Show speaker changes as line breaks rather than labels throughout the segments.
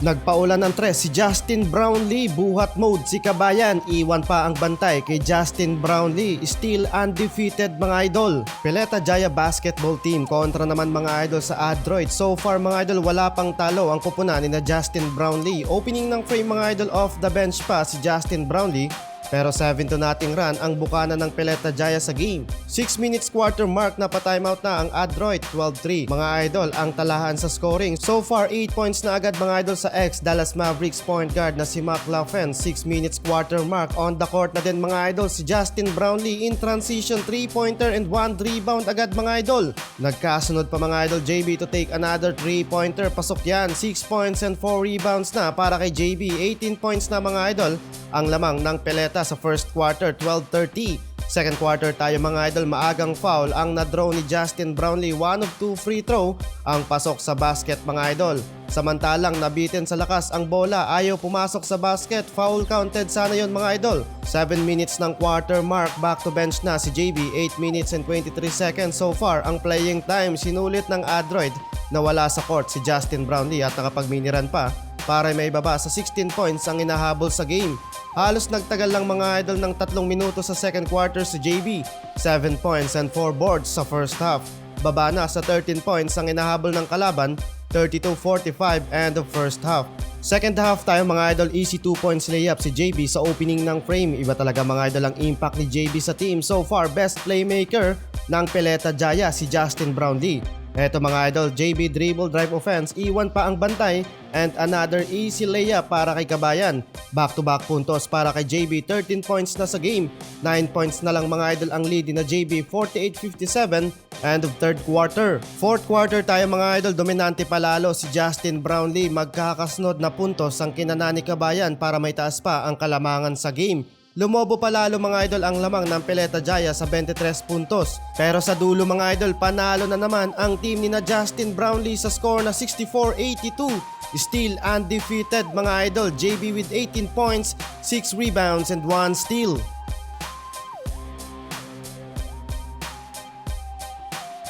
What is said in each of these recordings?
Nagpaulan ng tres si Justin Brownlee, buhat mode si Kabayan, iwan pa ang bantay kay Justin Brownlee, still undefeated mga idol. Peleta Jaya basketball team kontra naman mga idol sa Adroit. So far mga idol wala pang talo ang kupunan ni na Justin Brownlee. Opening ng frame mga idol off the bench pa si Justin Brownlee. Pero 7-0 run ang bukana ng Peleta Jaya sa game. 6 minutes quarter mark na pa-timeout na ang Adroit, 12-3. Mga idol ang talahan sa scoring. So far 8 points na agad mga idol sa Dallas Mavericks point guard na si McLaughlin. 6 minutes quarter mark on the court na din mga idol si Justin Brownlee in transition 3-pointer and 1 rebound agad mga idol. Nagkasunod pa mga idol JB to take another 3-pointer. Pasok yan, 6 points and 4 rebounds na para kay JB. 18 points na mga idol ang lamang ng Peleta sa first quarter, 12-30. Second quarter tayo mga idol, maagang foul ang na-draw ni Justin Brownlee. 1 of 2 free throw ang pasok sa basket mga idol. Samantalang nabitin sa lakas ang bola, ayaw pumasok sa basket, foul counted sana yon mga idol. 7 minutes ng quarter mark, back to bench na si JB. 8 minutes and 23 seconds so far ang playing time. Sinulit ng Adroit na wala sa court si Justin Brownlee at nakapag-miniran pa para may baba sa 16 points ang inahabol sa game. Halos nagtagal lang mga idol ng 3 minuto sa second quarter si JB. 7 points and 4 boards sa first half. Baba na sa 13 points ang inahabol ng kalaban, 32-45 end of first half. Second half tayo mga idol, easy 2 points layup si JB sa opening ng frame. Iba talaga mga idol ang impact ni JB sa team. So far, best playmaker ng Peleta Jaya si Justin Brownlee. Eto mga idol, JB dribble drive offense, iwan pa ang bantay and another easy layup para kay Kabayan. Back-to-back puntos para kay JB, 13 points na sa game. 9 points na lang mga idol ang lead na JB, 48-57 end of third quarter. Fourth quarter tayo mga idol, dominante palalo si Justin Brownlee. Magkakasnod na puntos ang kinana ni Kabayan para may taas pa ang kalamangan sa game. Lumobo palalo mga idol ang lamang ng Peleta Jaya sa 23 puntos. Pero sa dulo mga idol, panalo na naman ang team ni na Justin Brownlee sa score na 64-82. Still undefeated mga idol, JB with 18 points, 6 rebounds and 1 steal.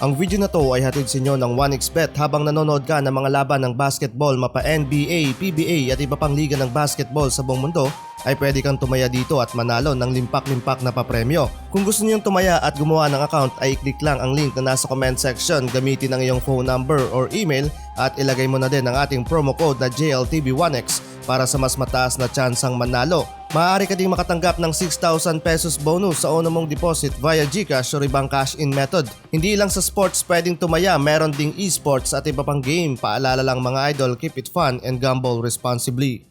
Ang video na to ay hatid sa inyo ng 1xBet. Habang nanonood ka ng mga laban ng basketball mapa NBA, PBA at iba pang liga ng basketball sa buong mundo, ay pwede kang tumaya dito at manalo ng limpak-limpak na papremyo. Kung gusto niyong tumaya at gumawa ng account ay i-click lang ang link na nasa comment section, gamitin ang iyong phone number or email at ilagay mo na din ang ating promo code na JLTV1X para sa mas mataas na tsansang manalo. Maaari ka ding makatanggap ng 6,000 pesos bonus sa una mong deposit via GCash o ibang cash-in method. Hindi lang sa sports pwedeng tumaya, meron ding esports at iba pang game. Paalala lang mga idol, keep it fun and gamble responsibly.